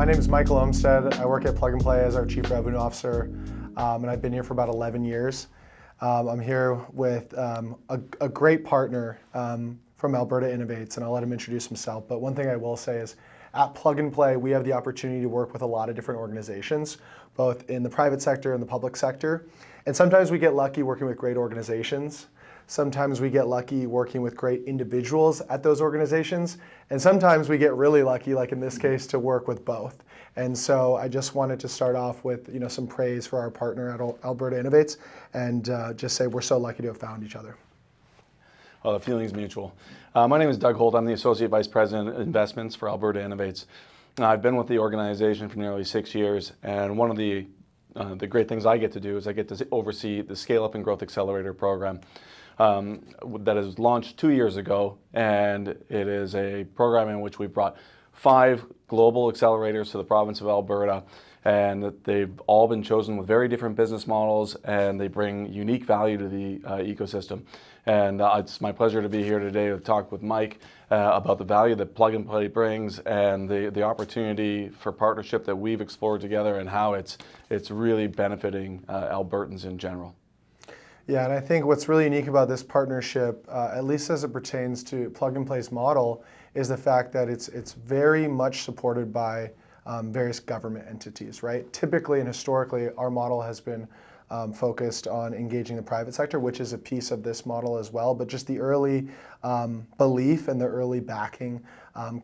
name is Michael Olmstead. I work at Plug and Play as our Chief Revenue Officer, and I've been here for about 11 years. I'm here with a great partner from Alberta Innovates, and I'll let him introduce himself. But one thing I will say is, at Plug and Play, we have the opportunity to work with a lot of different organizations, both in the private sector and the public sector. And sometimes we get lucky working with great organizations. Sometimes we get lucky working with great individuals at those organizations. And sometimes we get really lucky, like in this case, to work with both. And so I just wanted to start off with some praise for our partner at Alberta Innovates, and just say we're so lucky to have found each other. Well, the feeling is mutual. My name is Doug Holt. I'm the Associate Vice President of Investments for Alberta Innovates. I've been with the organization for nearly 6 years, and one of the great things I get to do is I get to oversee the Scaleup Growth Accelerator Program that was launched 2 years ago, and it is a program in which we brought 5 global accelerators to the province of Alberta, and they've all been chosen with very different business models, and they bring unique value to the ecosystem. And it's my pleasure to be here today to talk with Mike about the value that Plug and Play brings, and the opportunity for partnership that we've explored together, and how it's really benefiting Albertans in general. Yeah, and I think what's really unique about this partnership, at least as it pertains to Plug and Play's model, is the fact that it's very much supported by various government entities, right? Typically and historically, our model has been focused on engaging the private sector, which is a piece of this model as well. But just the early belief and the early backing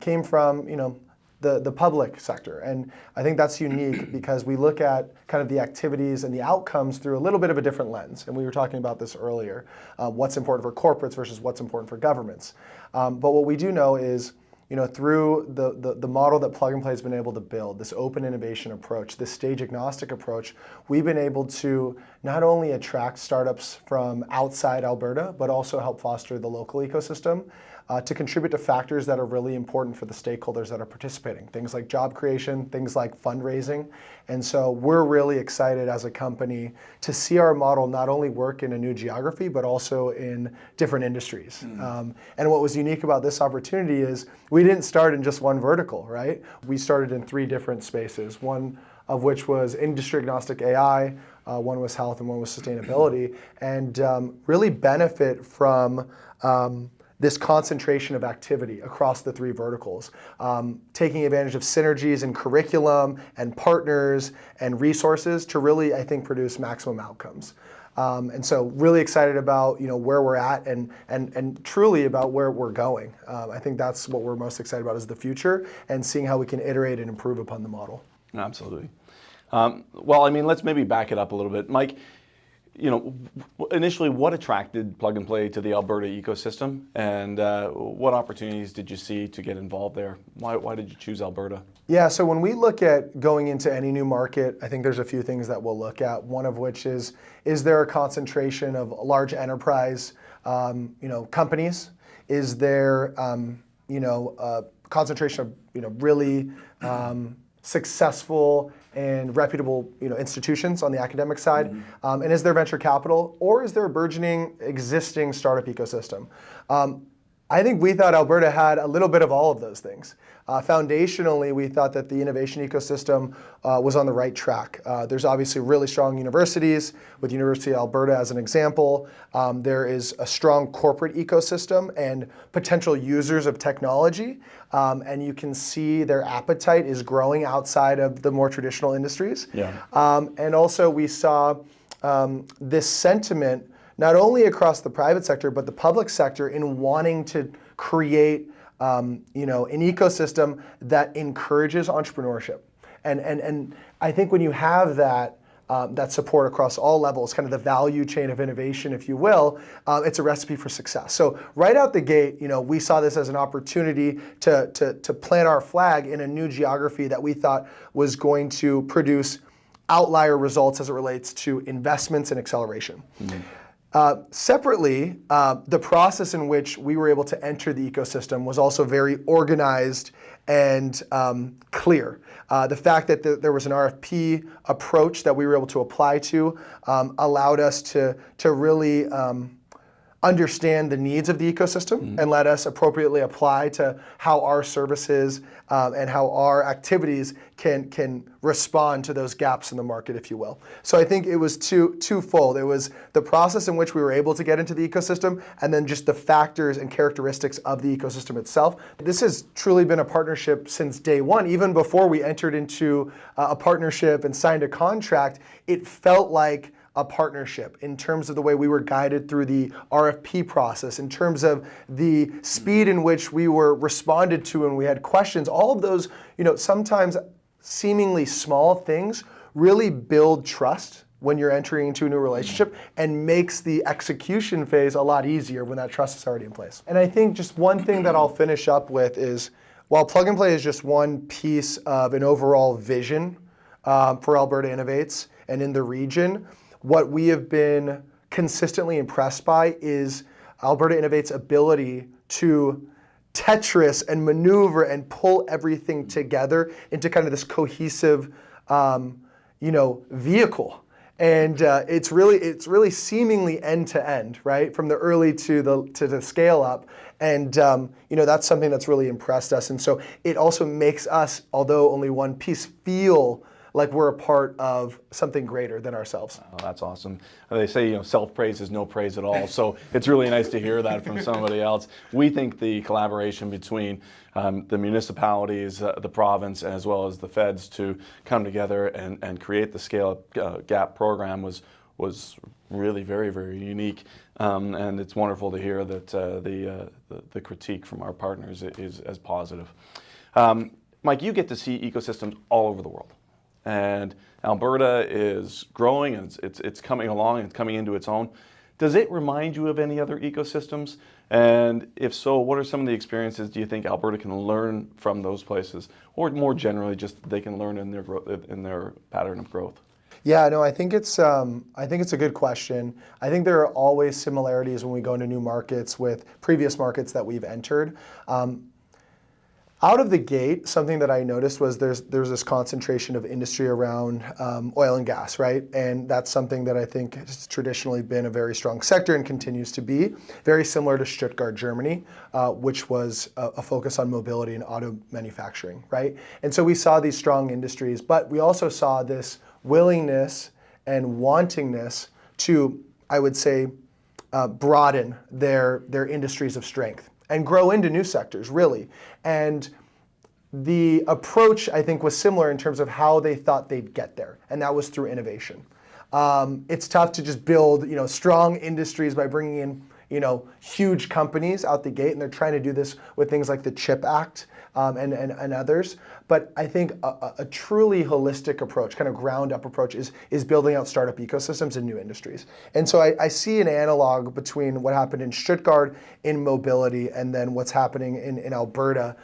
came from the public sector. And I think that's unique because we look at kind of the activities and the outcomes through a little bit of a different lens. And we were talking about this earlier, what's important for corporates versus what's important for governments. But what we do know is, through the model that Plug and Play has been able to build, this open innovation approach, this stage agnostic approach, we've been able to not only attract startups from outside Alberta, but also help foster the local ecosystem to contribute to factors that are really important for the stakeholders that are participating. Things like job creation, things like fundraising. And so we're really excited as a company to see our model not only work in a new geography, but also in different industries. And what was unique about this opportunity is we didn't start in just one vertical, right? We started in 3 different spaces, one of which was industry agnostic AI, one was health, and one was sustainability, and really benefit from this concentration of activity across the 3 verticals, taking advantage of synergies in curriculum and partners and resources to really, I think, produce maximum outcomes. And so really excited about where we're at and truly about where we're going. I think that's what we're most excited about, is the future and seeing how we can iterate and improve upon the model. Absolutely. Well, I mean, let's maybe back it up a little bit. Mike, initially, what attracted Plug and Play to the Alberta ecosystem, and what opportunities did you see to get involved there? Why did you choose Alberta? Yeah, so when we look at going into any new market, I think there's a few things that we'll look at. One of which is there a concentration of large enterprise companies? Is there a concentration of really successful and reputable institutions on the academic side? And is there venture capital, or is there a burgeoning existing startup ecosystem? I think we thought Alberta had a little bit of all of those things. Foundationally, we thought that the innovation ecosystem was on the right track. There's obviously really strong universities, with University of Alberta as an example. There is a strong corporate ecosystem and potential users of technology, and you can see their appetite is growing outside of the more traditional industries. Yeah. And also we saw this sentiment not only across the private sector, but the public sector in wanting to create an ecosystem that encourages entrepreneurship. And I think when you have that support across all levels, kind of the value chain of innovation, if you will, it's a recipe for success. So right out the gate, we saw this as an opportunity to plant our flag in a new geography that we thought was going to produce outlier results as it relates to investments and acceleration. Separately, the process in which we were able to enter the ecosystem was also very organized and clear. The fact that there was an RFP approach that we were able to apply to allowed us to really understand the needs of the ecosystem and let us appropriately apply to how our services and how our activities can respond to those gaps in the market, if you will. So I think it was twofold. It was the process in which we were able to get into the ecosystem, and then just the factors and characteristics of the ecosystem itself. This has truly been a partnership since day one. Even before we entered into a partnership and signed a contract, it felt like a partnership in terms of the way we were guided through the RFP process, in terms of the speed in which we were responded to when we had questions. All of those, sometimes seemingly small things really build trust when you're entering into a new relationship and makes the execution phase a lot easier when that trust is already in place. And I think just one thing that I'll finish up with is, while Plug and Play is just one piece of an overall vision for Alberta Innovates and in the region, what we have been consistently impressed by is Alberta Innovates' ability to Tetris and maneuver and pull everything together into kind of this cohesive, vehicle. And it's really seemingly end to end, right, from the early to the scale up. And that's something that's really impressed us. And so it also makes us, although only one piece, feel like we're a part of something greater than ourselves. Oh, that's awesome. They say, self-praise is no praise at all. So it's really nice to hear that from somebody else. We think the collaboration between the municipalities, the province, as well as the feds to come together and create the ScaleupGAP program was really very, very unique. And it's wonderful to hear that the critique from our partners is as positive. Mike, you get to see ecosystems all over the world. And Alberta is growing, and it's coming along, and it's coming into its own. Does it remind you of any other ecosystems? And if so, what are some of the experiences do you think Alberta can learn from those places, or more generally, just they can learn in their pattern of growth? Yeah, no, I think it's a good question. I think there are always similarities when we go into new markets with previous markets that we've entered. Out of the gate, something that I noticed was there's this concentration of industry around oil and gas, right? And that's something that I think has traditionally been a very strong sector and continues to be. Very similar to Stuttgart, Germany, which was a focus on mobility and auto manufacturing, right? And so we saw these strong industries, but we also saw this willingness and wantingness to, I would say, broaden their industries of strength and grow into new sectors, really. And the approach, I think, was similar in terms of how they thought they'd get there, and that was through innovation. It's tough to just build, strong industries by bringing in, huge companies out the gate, and they're trying to do this with things like the CHIP Act and others. But I think a truly holistic approach, kind of ground-up approach, is building out startup ecosystems in new industries. And so I see an analog between what happened in Stuttgart in mobility and then what's happening in Alberta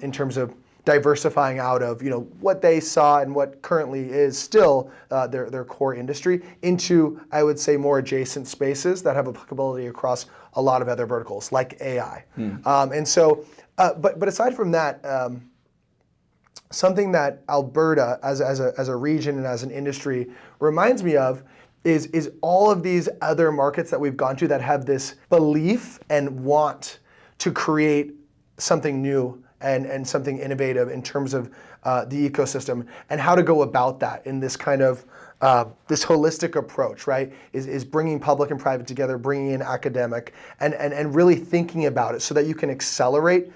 in terms of diversifying out of what they saw and what currently is still their core industry into, I would say, more adjacent spaces that have applicability across a lot of other verticals like AI. And so, but aside from that, something that Alberta as a region and as an industry reminds me of is all of these other markets that we've gone to that have this belief and want to create something new and something innovative in terms of the ecosystem and how to go about that in this kind of this holistic approach, right? Is bringing public and private together, bringing in academic, and really thinking about it so that you can accelerate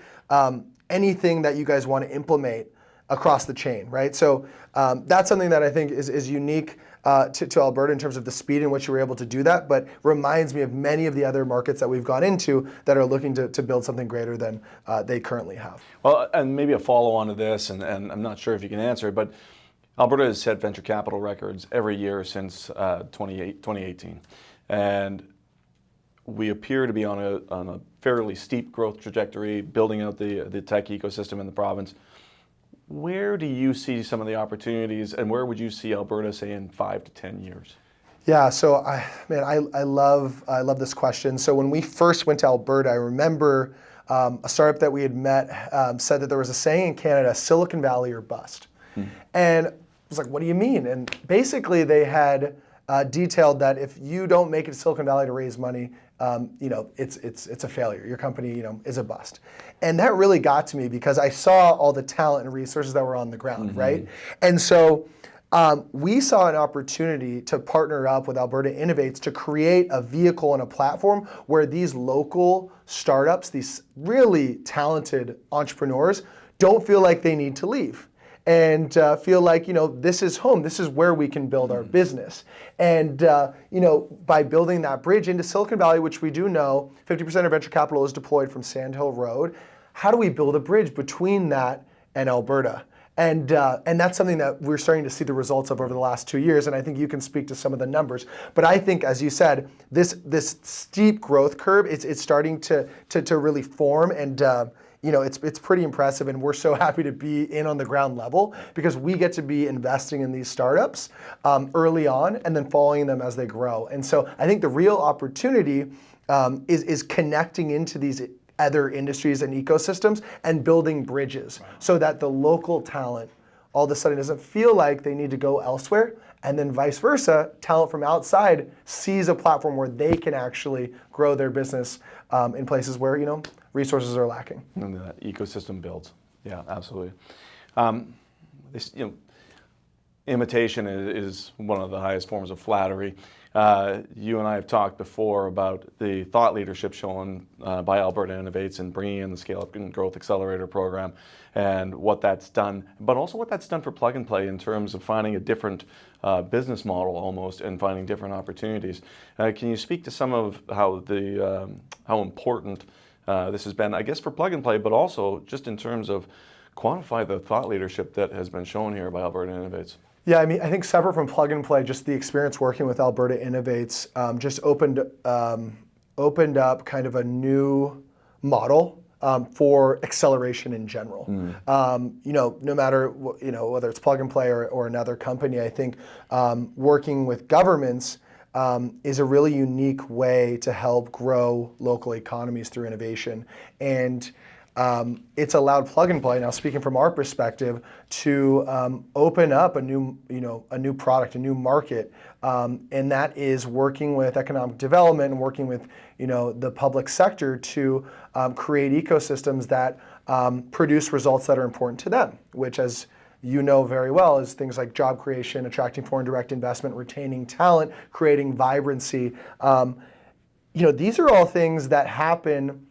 anything that you guys want to implement across the chain, right? So that's something that I think is unique to Alberta in terms of the speed in which you were able to do that, but reminds me of many of the other markets that we've gone into that are looking to build something greater than they currently have. Well, and maybe a follow-on to this, and I'm not sure if you can answer it, but Alberta has set venture capital records every year since 2018. And we appear to be on a fairly steep growth trajectory, building out the tech ecosystem in the province. Where do you see some of the opportunities, and where would you see Alberta, say, in 5 to 10 years? Yeah, so I love this question. So when we first went to Alberta, I remember a startup that we had met said that there was a saying in Canada, Silicon Valley or bust. And I was like, what do you mean? And basically they had detailed that if you don't make it to Silicon Valley to raise money, it's a failure. Your company, is a bust. And that really got to me because I saw all the talent and resources that were on the ground, right? And so we saw an opportunity to partner up with Alberta Innovates to create a vehicle and a platform where these local startups, these really talented entrepreneurs, don't feel like they need to leave. And feel like, this is home, this is where we can build our business. And, by building that bridge into Silicon Valley, which we do know 50% of venture capital is deployed from Sand Hill Road, how do we build a bridge between that and Alberta? And that's something that we're starting to see the results of over the last 2 years, and I think you can speak to some of the numbers. But I think, as you said, this steep growth curve, it's starting to really form, and it's pretty impressive, and we're so happy to be in on the ground level because we get to be investing in these startups early on and then following them as they grow. And so I think the real opportunity is connecting into these other industries and ecosystems and building bridges so that the local talent all of a sudden doesn't feel like they need to go elsewhere, and then vice versa, talent from outside sees a platform where they can actually grow their business in places where resources are lacking. And the ecosystem builds. Yeah, absolutely. Imitation is one of the highest forms of flattery. You and I have talked before about the thought leadership shown by Alberta Innovates and bringing in the Scaleup Growth Accelerator Program and what that's done, but also what that's done for Plug and Play in terms of finding a different business model almost and finding different opportunities. Can you speak to some of how important this has been, I guess, for Plug and Play, but also just in terms of quantify the thought leadership that has been shown here by Alberta Innovates? Yeah, I think separate from Plug and Play, just the experience working with Alberta Innovates just opened up kind of a new model for acceleration in general. No matter whether it's Plug and Play or another company, I think working with governments is a really unique way to help grow local economies through innovation. And it's allowed Plug and Play, now speaking from our perspective, to open up a new product, a new market, and that is working with economic development and working with the public sector to create ecosystems that produce results that are important to them, which, as you know very well, is things like job creation, attracting foreign direct investment, retaining talent, creating vibrancy. These are all things that happen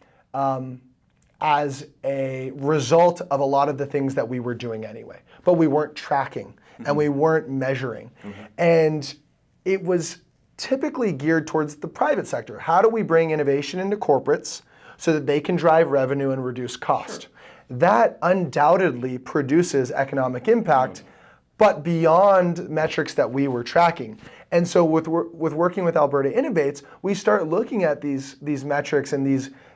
as a result of a lot of the things that we were doing anyway, but we weren't tracking and we weren't measuring. And it was typically geared towards the private sector. How do we bring innovation into corporates so that they can drive revenue and reduce cost? Sure. That undoubtedly produces economic impact, but beyond metrics that we were tracking. And so with working with Alberta Innovates, we start looking at these metrics and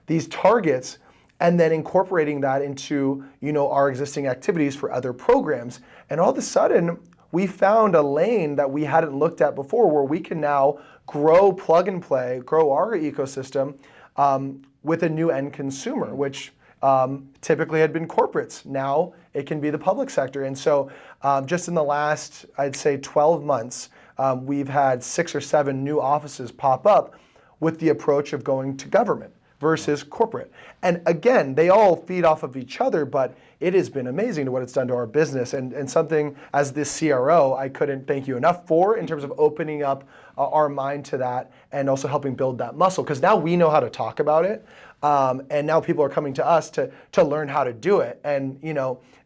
these targets and then incorporating that into our existing activities for other programs. And all of a sudden, we found a lane that we hadn't looked at before where we can now grow Plug and Play, grow our ecosystem with a new end consumer, which typically had been corporates. Now it can be the public sector. And so just in the last, I'd say 12 months, we've had 6 or 7 new offices pop up with the approach of going to government versus corporate. And again, they all feed off of each other, but it has been amazing to what it's done to our business, and something as this CRO I couldn't thank you enough for in terms of opening up our mind to that and also helping build that muscle, because now we know how to talk about it, and now people are coming to us to learn how to do it. And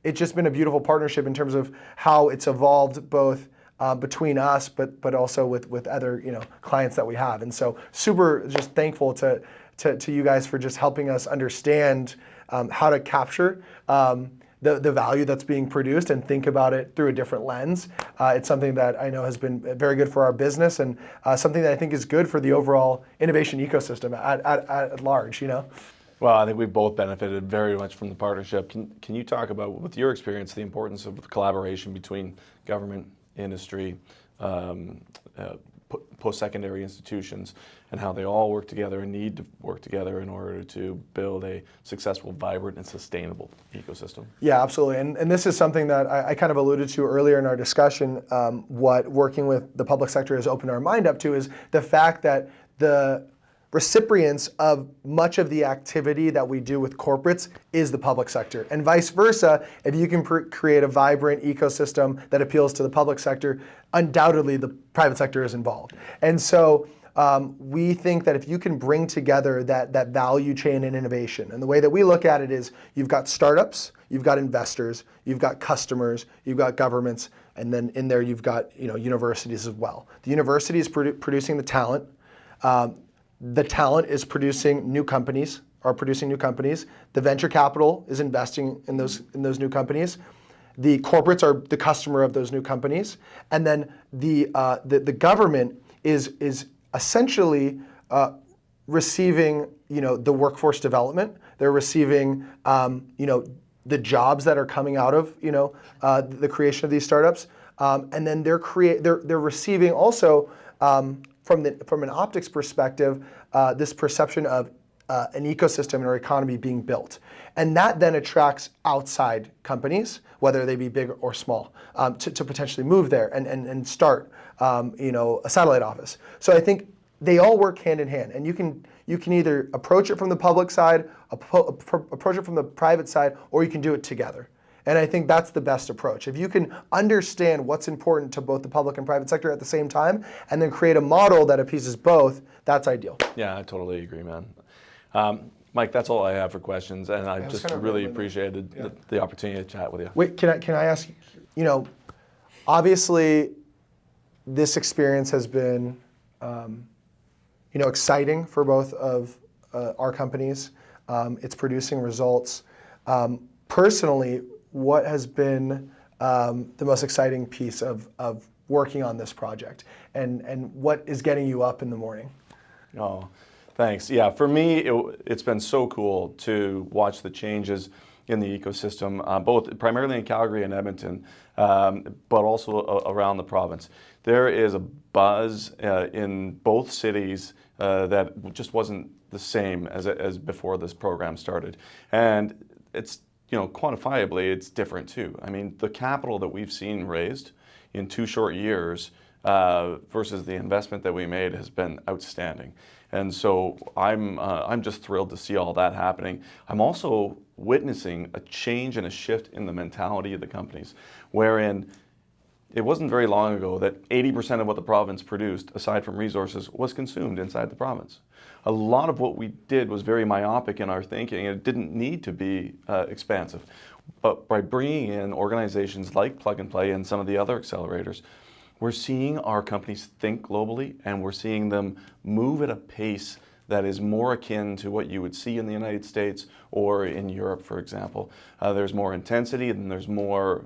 it's just been a beautiful partnership in terms of how it's evolved both between us, but also with other clients that we have. And so super just thankful to you guys for just helping us understand how to capture the value that's being produced and think about it through a different lens. It's something that I know has been very good for our business and something that I think is good for the overall innovation ecosystem at large. Well, I think we've both benefited very much from the partnership. Can you talk about, with your experience, the importance of collaboration between government, industry, post-secondary institutions, and how they all work together and need to work together in order to build a successful, vibrant, and sustainable ecosystem. Yeah, absolutely. And this is something that I kind of alluded to earlier in our discussion. What working with the public sector has opened our mind up to is the fact that the recipients of much of the activity that we do with corporates is the public sector. And vice versa, if you can create a vibrant ecosystem that appeals to the public sector, undoubtedly the private sector is involved. And so we think that if you can bring together that value chain and innovation, and the way that we look at it is you've got startups, you've got investors, you've got customers, you've got governments, and then in there you've got universities as well. The university is producing the talent. The talent is producing new companies, The venture capital is investing in those new companies. The corporates are the customer of those new companies. And then the government is essentially receiving the workforce development. They're receiving the jobs that are coming out of the creation of these startups. And then they're receiving also from an optics perspective, this perception of an ecosystem or economy being built. And that then attracts outside companies, whether they be big or small, to potentially move there and start a satellite office. So I think they all work hand in hand. And you can either approach it from the public side, approach it from the private side, or you can do it together. And I think that's the best approach. If you can understand what's important to both the public and private sector at the same time, and then create a model that appeases both, that's ideal. Yeah, I totally agree, man. Mike, that's all I have for questions, and I just really appreciated the opportunity to chat with you. Wait, can I ask, obviously this experience has been, exciting for both of our companies. It's producing results. Personally, what has been the most exciting piece of working on this project, and what is getting you up in the morning? Oh, thanks. Yeah, for me, it's been so cool to watch the changes in the ecosystem, both primarily in Calgary and Edmonton, but also around the province. There is a buzz in both cities that just wasn't the same as before this program started, and it's quantifiably, it's different too. I mean, the capital that we've seen raised in 2 short years versus the investment that we made has been outstanding. And so I'm just thrilled to see all that happening. I'm also witnessing a change and a shift in the mentality of the companies, wherein it wasn't very long ago that 80% of what the province produced, aside from resources, was consumed inside the province. A lot of what we did was very myopic in our thinking, and it didn't need to be expansive. But by bringing in organizations like Plug and Play and some of the other accelerators, we're seeing our companies think globally, and we're seeing them move at a pace that is more akin to what you would see in the United States or in Europe, for example. There's more intensity, and there's more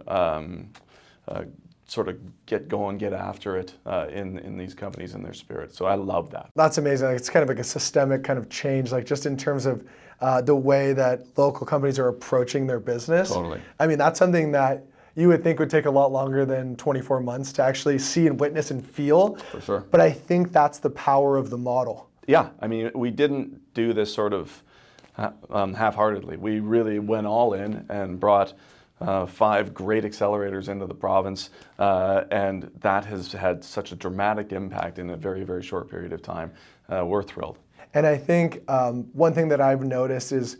sort of get going, get after it in these companies and their spirit. So I love that. That's amazing. It's kind of like a systemic kind of change, like just in terms of the way that local companies are approaching their business. Totally. I mean, that's something that you would think would take a lot longer than 24 months to actually see and witness and feel. For sure. But I think that's the power of the model. Yeah, I mean, we didn't do this sort of half-heartedly. We really went all in and brought 5 great accelerators into the province, and that has had such a dramatic impact in a very, very short period of time. We're thrilled. And I think one thing that I've noticed is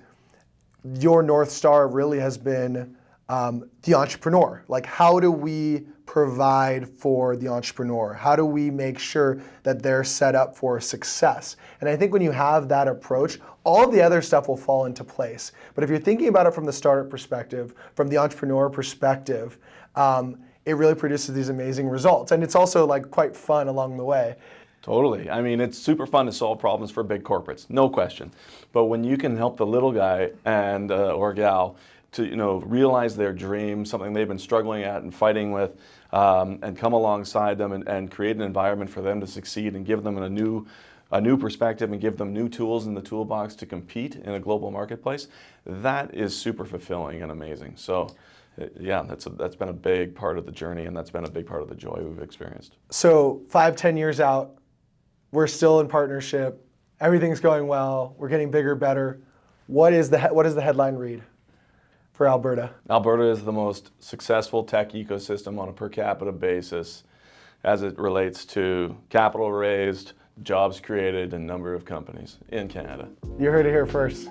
your North Star really has been the entrepreneur. Like, how do we provide for the entrepreneur? How do we make sure that they're set up for success? And I think when you have that approach, all the other stuff will fall into place. But if you're thinking about it from the startup perspective, from the entrepreneur perspective, it really produces these amazing results. And it's also like quite fun along the way. Totally. I mean, it's super fun to solve problems for big corporates, no question. But when you can help the little guy and or gal to realize their dream, something they've been struggling at and fighting with, and come alongside them and create an environment for them to succeed and give them a new perspective and give them new tools in the toolbox to compete in a global marketplace, that is super fulfilling and amazing. So Yeah, that's been a big part of the journey, and that's been a big part of the joy we've experienced. So 5-10 years out, we're still in partnership. Everything's going well. We're getting bigger, better. What does the headline read for Alberta? Alberta is the most successful tech ecosystem on a per capita basis as it relates to capital raised, jobs created, and number of companies in Canada. You heard it here first.